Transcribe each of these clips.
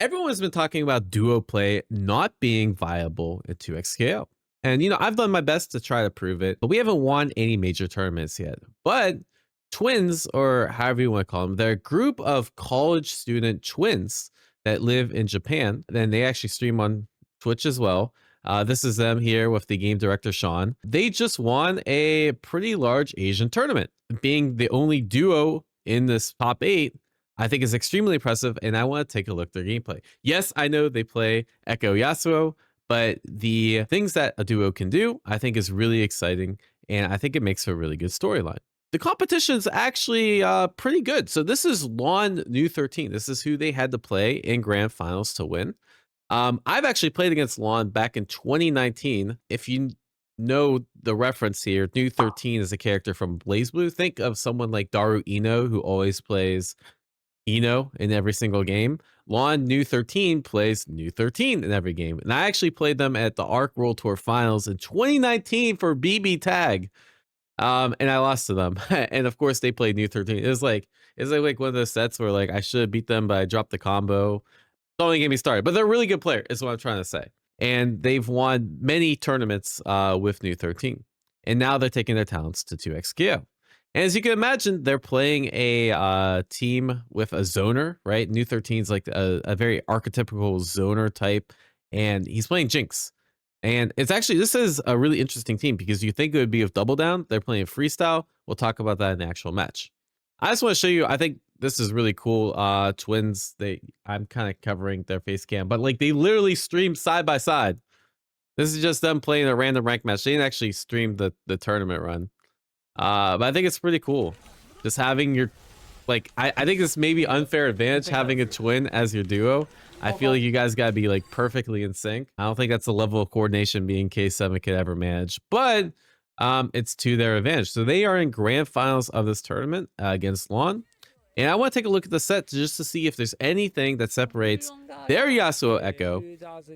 Everyone's been talking about duo play not being viable at 2xKO. And, I've done my best to try to prove it, but we haven't won any major tournaments yet. But twins, or however you want to call them, they're a group of college student twins that live in Japan. Then they actually stream on Twitch as well. This is them here with the game director, Sean. They just won a pretty large Asian tournament, being the only duo in this top 8. I think is extremely impressive, and I want to take a look at their gameplay. Yes, I know they play Echo Yasuo, but the things that a duo can do, I think is really exciting, and I think it makes for a really good storyline. The competition is actually pretty good. So this is Lawn New 13. This is who they had to play in grand finals to win. I've actually played against Lawn back in 2019. If you know the reference here, New 13 is a character from BlazBlue. Think of someone like Daru Ino, who always plays Eno in every single game. Lawn New 13 plays New 13 in every game. And I actually played them at the ARC World Tour Finals in 2019 for BB Tag. And I lost to them. And of course they played New 13. It was like one of those sets where like I should have beat them, but I dropped the combo. Don't even get me started. But they're a really good player, is what I'm trying to say. And they've won many tournaments with New 13. And now they're taking their talents to 2xKO. And as you can imagine, they're playing a team with a zoner, right? New 13 is like a very archetypical zoner type, and he's playing Jinx. And it's actually, this is a really interesting team because you think it would be with Double Down. They're playing freestyle. We'll talk about that in the actual match. I just want to show you, I think this is really cool. Twins, I'm kind of covering their face cam, but like they literally stream side by side. This is just them playing a random rank match. They didn't actually stream the tournament run. But I think it's pretty cool. Just having your, like, I think this may be unfair advantage having a twin as your duo. I feel like you guys gotta be like perfectly in sync. I don't think that's the level of coordination being K7 could ever manage, but it's to their advantage. So they are in grand finals of this tournament against Lawn. And I want to take a look at the set just to see if there's anything that separates their Yasuo Echo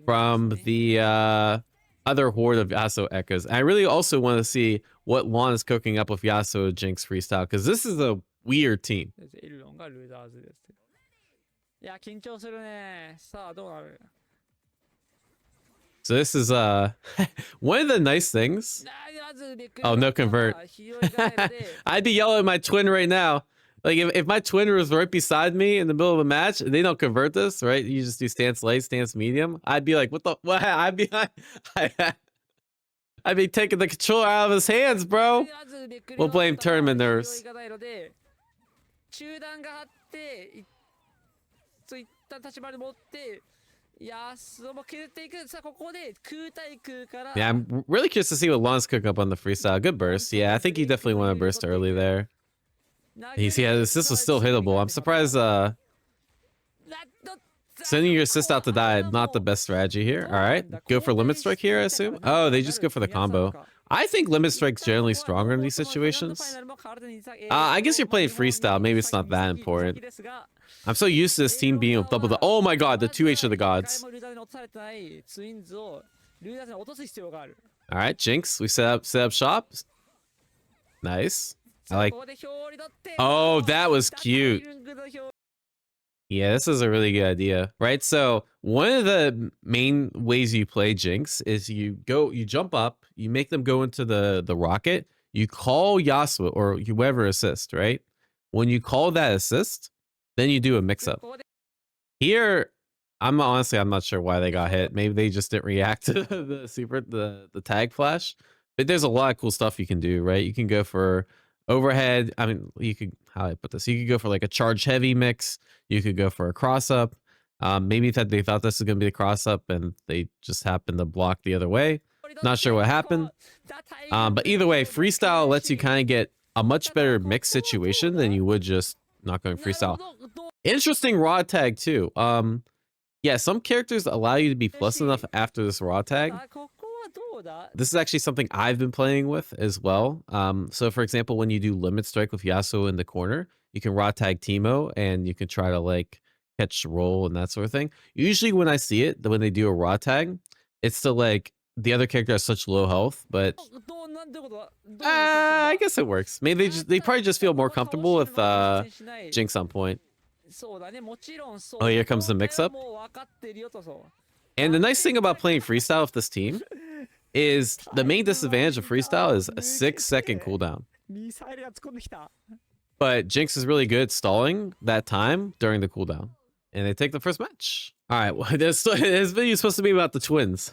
from the other horde of Yasuo Echoes. I really also want to see what Lawn is cooking up with Yasuo Jinx freestyle, because this is a weird team. So this is one of the nice things. Oh, no convert. I'd be yelling at my twin right now. Like if my twin was right beside me in the middle of a match and they don't convert this, right? You just do stance light, stance medium. I'd be like, what the what? I'd be taking the controller out of his hands, bro. We'll blame tournament nerves. Yeah, I'm really curious to see what Lawn's cooking up on the freestyle. Good burst. Yeah, I think he definitely wanted to burst early there. This was still hittable. I'm surprised sending your assist out to die, not the best strategy here. All right, go for limit strike here, I assume. Oh, they just go for the combo. I think limit strike's generally stronger in these situations. I guess you're playing freestyle. Maybe it's not that important. I'm so used to this team being with double the. Oh my god, the 2H of the gods. All right, Jinx, we set up shop. Nice. I like. Oh, that was cute. Yeah, this is a really good idea, right? So one of the main ways you play Jinx is you jump up, you make them go into the rocket, you call Yasuo or whoever assist, right? When you call that assist, then you do a mix up. Here, I'm not sure why they got hit. Maybe they just didn't react to the tag flash. But there's a lot of cool stuff you can do, right? You can go for overhead. I mean, how do I put this? You could go for like a charge heavy mix. You could go for a cross up. Maybe they thought this was going to be the cross up and they just happened to block the other way. Not sure what happened. But either way, freestyle lets you kind of get a much better mix situation than you would just not going freestyle. Interesting raw tag too. Yeah, some characters allow you to be plus enough after this raw tag. This is actually something I've been playing with as well. So for example, when you do limit strike with Yasuo in the corner, you can raw tag Teemo and you can try to like catch roll and that sort of thing. Usually when I see it, when they do a raw tag, it's to like the other character has such low health, but I guess it works. Maybe they probably just feel more comfortable with Jinx on point. Oh, here comes the mix-up. And the nice thing about playing freestyle with this team is the main disadvantage of freestyle is a 6-second cooldown. But Jinx is really good at stalling that time during the cooldown. And they take the first match. All right, well, this video is supposed to be about the twins.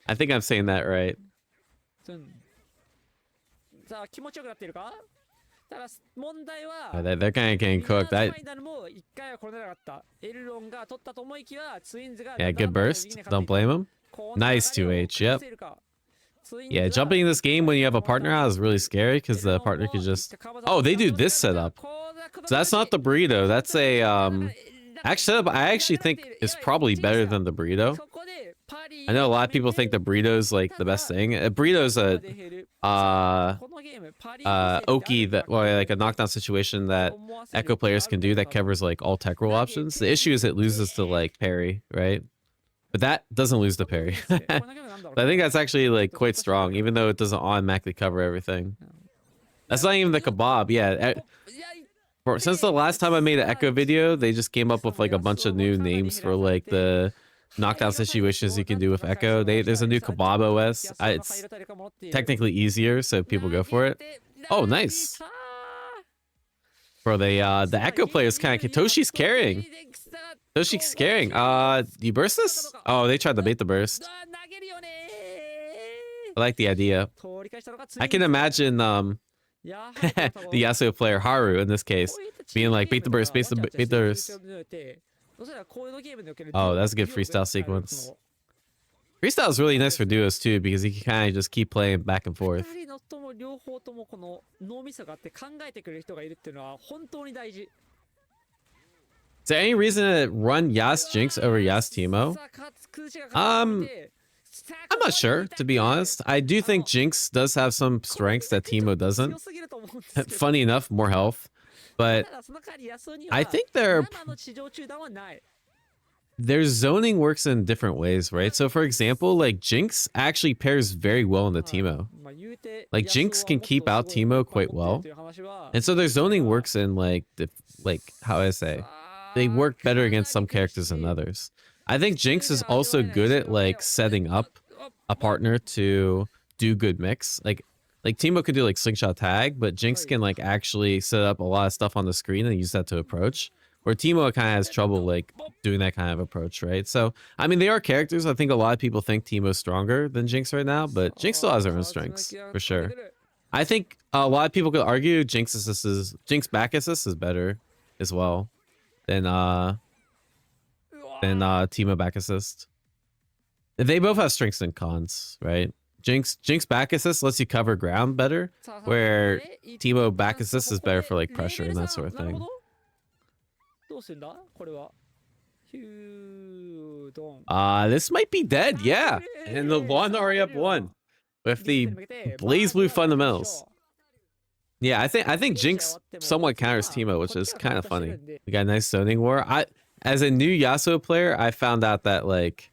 I think I'm saying that right. They're kind of getting cooked. Yeah, good burst. Don't blame him. Nice 2H, yep. Yeah, jumping in this game when you have a partner out is really scary because the partner could just... Oh, they do this setup. So that's not the burrito. That's a... Actually, I actually think is probably better than the burrito. I know a lot of people think the burrito is like the best thing. A burrito is a Oki that, well, like a knockdown situation that Echo players can do that covers like all tech roll options. The issue is it loses to like parry, right? But that doesn't lose the parry. But I think that's actually like quite strong, even though it doesn't automatically cover everything. That's not even the kebab. Yeah. Since the last time I made an Echo video, they just came up with like a bunch of new names for like the knockdown situations you can do with Echo. There's a new kebab OS. It's technically easier, so people go for it. Oh, nice. Bro, the Echo player is kind of... Toshi's carrying. Toshi's carrying. You burst this? Oh, they tried to bait the burst. I like the idea. I can imagine the Yasuo player Haru in this case being like bait the burst, bait the burst. Oh, that's a good freestyle sequence. Freestyle is really nice for duos too because you can kind of just keep playing back and forth. Is there any reason to run Yas Jinx over Yas Teemo? I'm not sure, to be honest. I do think Jinx does have some strengths that Teemo doesn't. Funny enough, more health. But I think their zoning works in different ways, right? So for example, like Jinx actually pairs very well into Teemo. Like Jinx can keep out Teemo quite well. And so their zoning works in like how I say, they work better against some characters than others. I think Jinx is also good at like setting up a partner to do good mix. Like Teemo could do like slingshot tag, but Jinx can like actually set up a lot of stuff on the screen and use that to approach. Where Teemo kind of has trouble like doing that kind of approach, right? So I mean, they are characters. I think a lot of people think Teemo's stronger than Jinx right now, but Jinx still has her own strengths for sure. I think a lot of people could argue Jinx back assist is better as well than Teemo back assist. They both have strengths and cons, right? Jinx back assist lets you cover ground better, where Teemo back assist is better for like pressure and that sort of thing. This might be dead, yeah. And the one already up one with the Blaze Blue fundamentals. Yeah, I think Jinx somewhat counters Teemo, which is kind of funny. We got a nice zoning war. As a new Yasuo player, I found out that like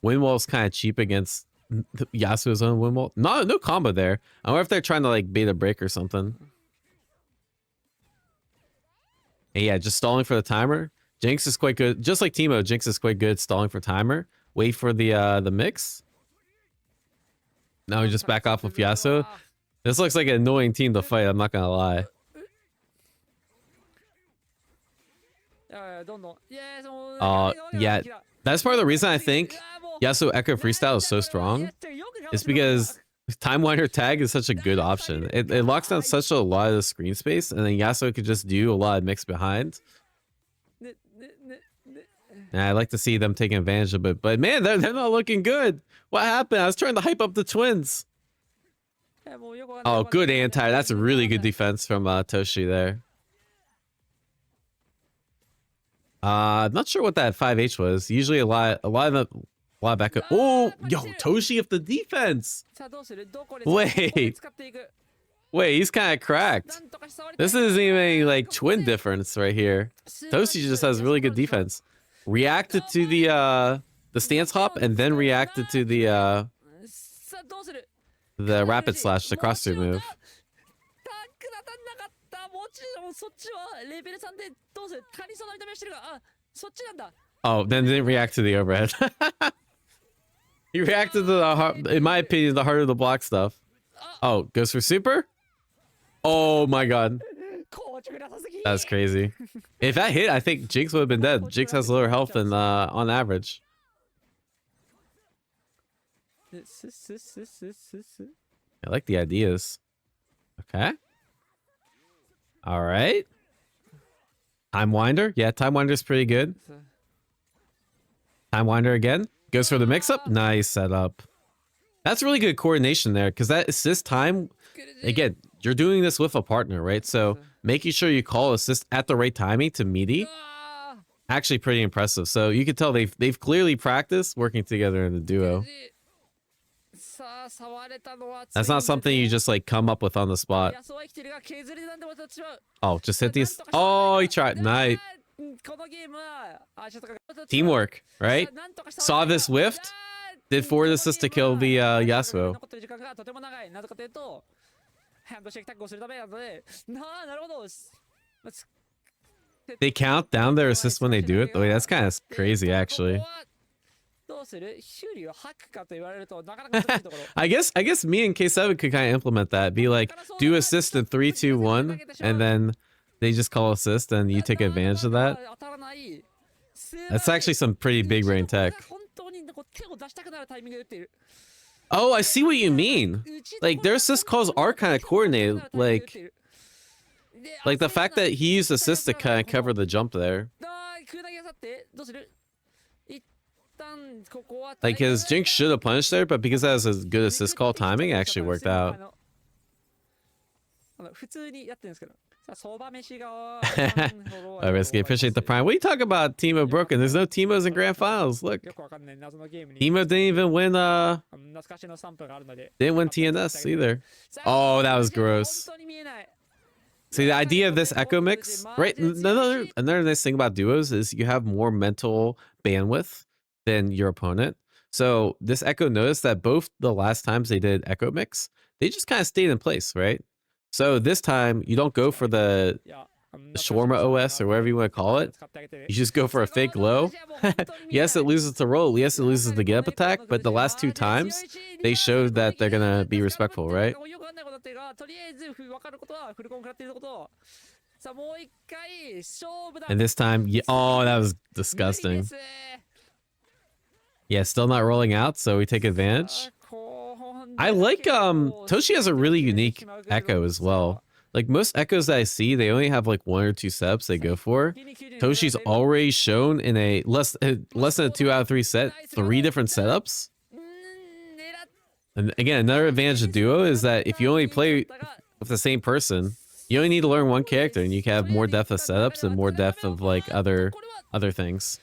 Windwall's kind of cheap against Yasuo's own Windwall. No combo there. I wonder if they're trying to like bait a break or something. And yeah, just stalling for the timer. Jinx is quite good. Just like Teemo, Jinx is quite good at stalling for timer. Wait for the mix. Now we just back off with Yasuo. This looks like an annoying team to fight, I'm not gonna lie. Yeah, that's part of the reason I think Yasuo Echo Freestyle is so strong. It's because Time Winder Tag is such a good option. It locks down such a lot of the screen space, and then Yasuo could just do a lot of mix behind. And I like to see them taking advantage of it, but man, they're not looking good. What happened? I was trying to hype up the twins. Oh, good anti. That's a really good defense from Toshi there. I'm not sure what that 5H was. Usually a lot of echo. Oh, yo, Toshi of the defense. Wait, he's kind of cracked. This isn't even like twin difference right here. Toshi just has really good defense. Reacted to the stance hop and then reacted to the rapid slash, the cross through move. Oh, then didn't react to the overhead. He reacted to the heart, in my opinion, the heart of the block stuff. Oh, goes for super? Oh my god. That's crazy. If that hit, I think Jinx would have been dead. Jinx has lower health than on average. I like the ideas. Okay. All right. Time Winder. Yeah, Time Winder's pretty good. Time Winder again. Goes for the mix-up. Nice setup. That's really good coordination there, because that assist time, again, you're doing this with a partner, right? So making sure you call assist at the right timing to meaty, actually pretty impressive. So you can tell they've clearly practiced working together in a duo. That's not something you just like come up with on the spot. Oh, just hit these. Oh, he tried. Nice. Teamwork, right? Saw this whiffed. Did forward assist to kill the Yasuo. They count down their assists when they do it? Wait, that's kind of crazy, actually. I guess me and K7 could kind of implement that. Be like, do assist in 3, 2, 1, and then they just call assist and you take advantage of that. That's actually some pretty big brain tech. Oh, I see what you mean. Like, their assist calls are kind of coordinated. Like the fact that he used assist to kind of cover the jump there. Like, his Jinx should have punished there, but because that has a good assist call timing, it actually worked out. I risky. Appreciate the prime. What are you talking about, Teemo broken? There's no Teemos in grand finals. Look, Teemo didn't even win. Didn't win TNS either. Oh, that was gross. See, the idea of this echo mix, right? Another nice thing about duos is you have more mental bandwidth than your opponent. So this echo noticed that both the last times they did echo mix, they just kind of stayed in place, right? So this time you don't go for the shawarma OS or whatever you want to call it. You just go for a fake low. Yes, it loses to roll. Yes, it loses the get up attack. But the last 2 times they showed that they're gonna be respectful, right? And this time, oh, that was disgusting. Yeah, still not rolling out, so we take advantage. I like Toshi has a really unique echo as well. Like most echoes that I see, they only have like 1 or 2 setups they go for. Toshi's already shown in a less than a 2 out of 3 set, 3 different setups. And again, another advantage of duo is that if you only play with the same person, you only need to learn one character, and you can have more depth of setups and more depth of like other things.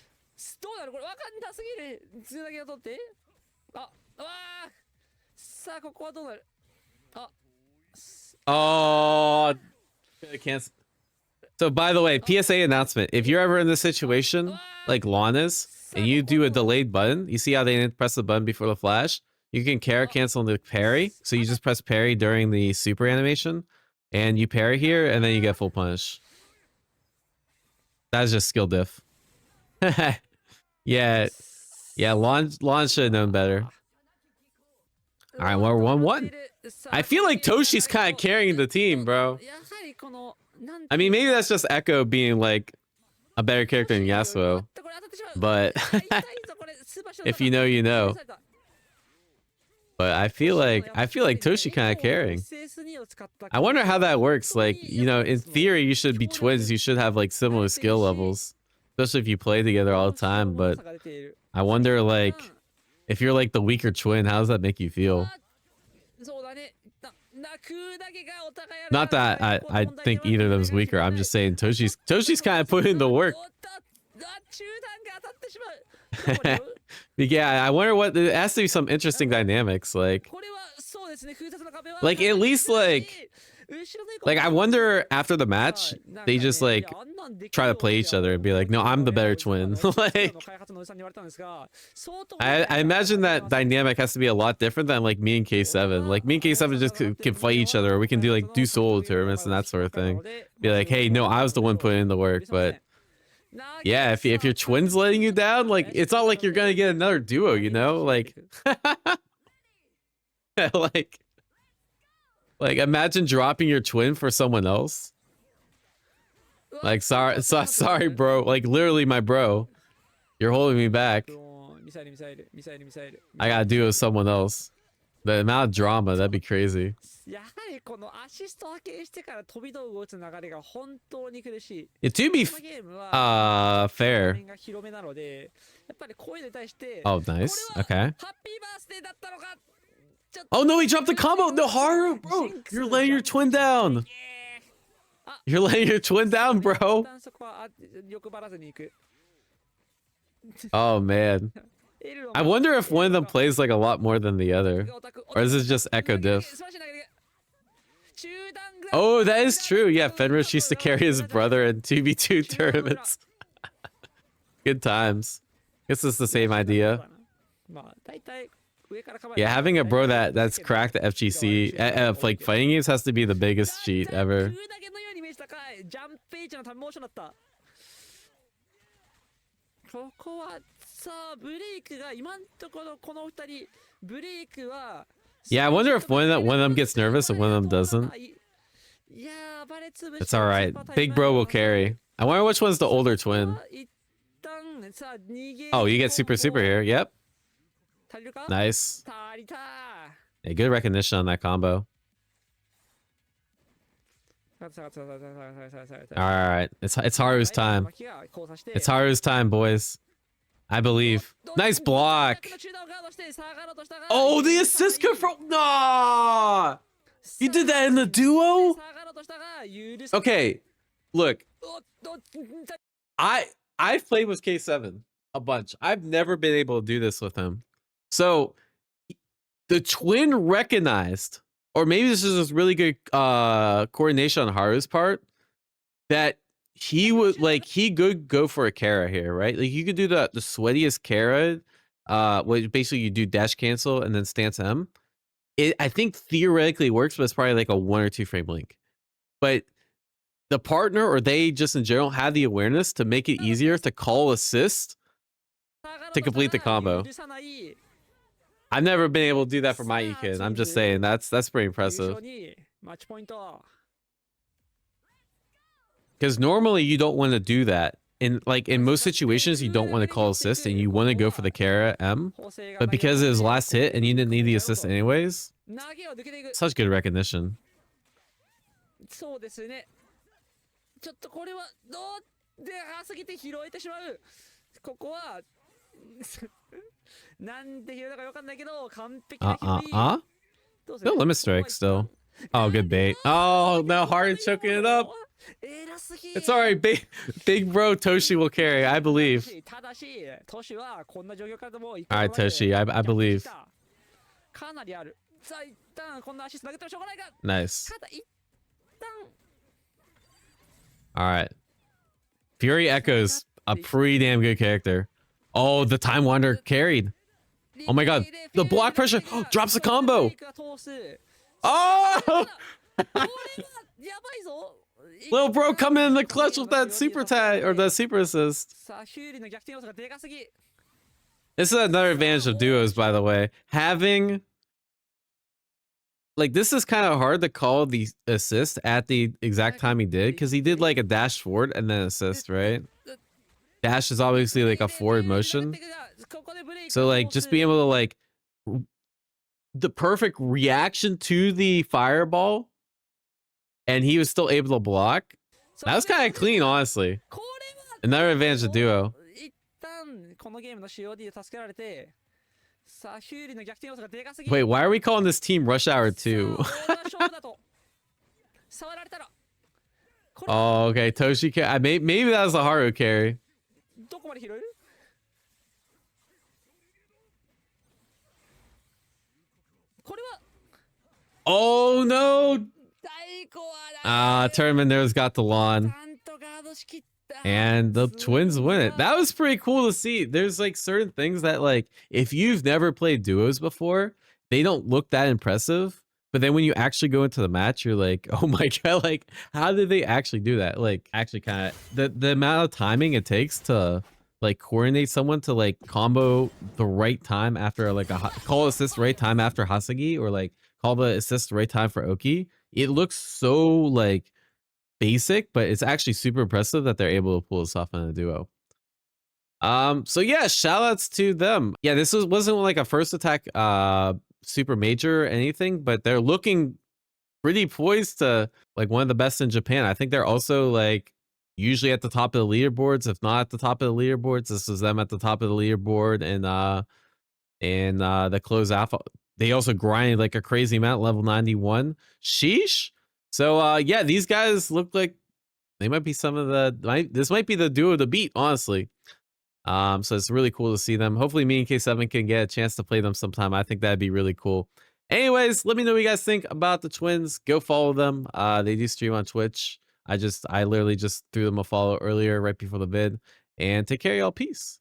Oh, cancel. So by the way, PSA announcement: if you're ever in this situation like Lon is, and you do a delayed button, you see how they didn't press the button before the flash? You can cancel the parry. So you just press parry during the super animation, and you parry here, and then you get full punish. That's just skill diff. Yeah, Lon should have known better. All right, well, we're 1-1. I feel like Toshi's kind of carrying the team, bro. I mean, maybe that's just Echo being like a better character than Yasuo, but if you know, you know. But I feel like Toshi kind of carrying. I wonder how that works. Like, you know, in theory, you should be twins. You should have like similar skill levels, especially if you play together all the time. But I wonder, like, if you're like the weaker twin, how does that make you feel? Not that I think either of them's weaker. I'm just saying Toshi's kind of putting the work. Yeah, I wonder what there has to be some interesting dynamics, like at least like Like, I wonder after the match, they just like try to play each other and be like, no, I'm the better twin. Like, I imagine that dynamic has to be a lot different than like me and K7. Like, me and K7 just can fight each other, or we can do like solo tournaments and that sort of thing. Be like, hey, no, I was the one putting in the work. But yeah, if your twin's letting you down, like, it's not like you're gonna get another duo, you know? Like, like, imagine dropping your twin for someone else. Like, sorry, bro. Like, literally, my bro. You're holding me back. I gotta do it with someone else. The amount of drama, that'd be crazy. Yeah, to be fair. Oh, nice. Okay. Oh no, he dropped the combo. No, Haru, bro. You're letting your twin down. You're letting your twin down, bro. Oh man. I wonder if one of them plays like a lot more than the other. Or is this just Echo Diff? Oh, that is true. Yeah, Fenris used to carry his brother in 2v2 tournaments. Good times. Guess it's the same idea. Yeah, having a bro that's cracked at FGC, like fighting games, has to be the biggest cheat ever. Yeah, I wonder if one of them gets nervous and one of them doesn't. It's all right. Big bro will carry. I wonder which one's the older twin. Oh, you get super here. Yep. Nice. Yeah, good recognition on that combo. All right, it's Haru's time. It's Haru's time, boys. I believe. Nice block. Oh, the assist confirmed. Nah, you did that in the duo. Okay, look, I've played with K7 a bunch. I've never been able to do this with him. So the twin recognized, or maybe this is just really good coordination on Haru's part, that he would like he could go for a Kara here, right? Like you could do the sweatiest Kara, which basically you do dash cancel and then stance M. It I think theoretically works, but it's probably like a 1 or 2 frame link. But the partner or they just in general have the awareness to make it easier to call assist to complete the combo. I've never been able to do that for my E-Kid. I'm just saying that's pretty impressive. Because normally you don't want to do that. In most situations, you don't want to call assist and you want to go for the Kara M. But because it was last hit and you didn't need the assist anyways, such good recognition. No limit strike still. Oh, good bait. Oh, no, hard choking it up. It's all right. Big bro Toshi will carry, I believe. All right, Toshi, I believe. Nice. All right. Fury Echo's a pretty damn good character. Oh, the Time Wanderer carried. Oh my god. The block pressure drops the combo. Oh! Little bro coming in the clutch with that super tag or the super assist. This is another advantage of duos, by the way. Having like this is kind of hard to call the assist at the exact time he did, because he did like a dash forward and then assist, right? Dash is obviously like a forward motion. So like just being able to like the perfect reaction to the fireball and he was still able to block. That was kind of clean, honestly. Another advantage of duo. Wait, why are we calling this team Rush Hour 2? Oh, okay. Toshi carry. Maybe that was a Haru carry. Oh no! Tournament Nerds got the lawn. And the twins win it. That was pretty cool to see. There's like certain things that like if you've never played duos before, they don't look that impressive. But then when you actually go into the match, you're like, oh my god, like how did they actually do that? Like actually kind of the amount of timing it takes to like coordinate someone to like combo the right time after like a call assist right time after Hasagi or like call the assist right time for Oki. It looks so like basic, but it's actually super impressive that they're able to pull this off in a duo. So yeah, shout outs to them. Yeah, this wasn't like a first attack super major or anything, but they're looking pretty poised to like one of the best in Japan. I think they're also like usually at the top of the leaderboards, if not at the top of the leaderboards. This is them at the top of the leaderboard and the close alpha. They also grinded like a crazy amount, level 91. Sheesh. So yeah, these guys look like they might be some of the this might be the duo to beat, honestly. So it's really cool to see them. Hopefully me and K7 can get a chance to play them sometime. I think that'd be really cool. Anyways, let me know what you guys think about the twins. Go follow them. They do stream on Twitch. I literally just threw them a follow earlier right before the vid. And take care, y'all. Peace.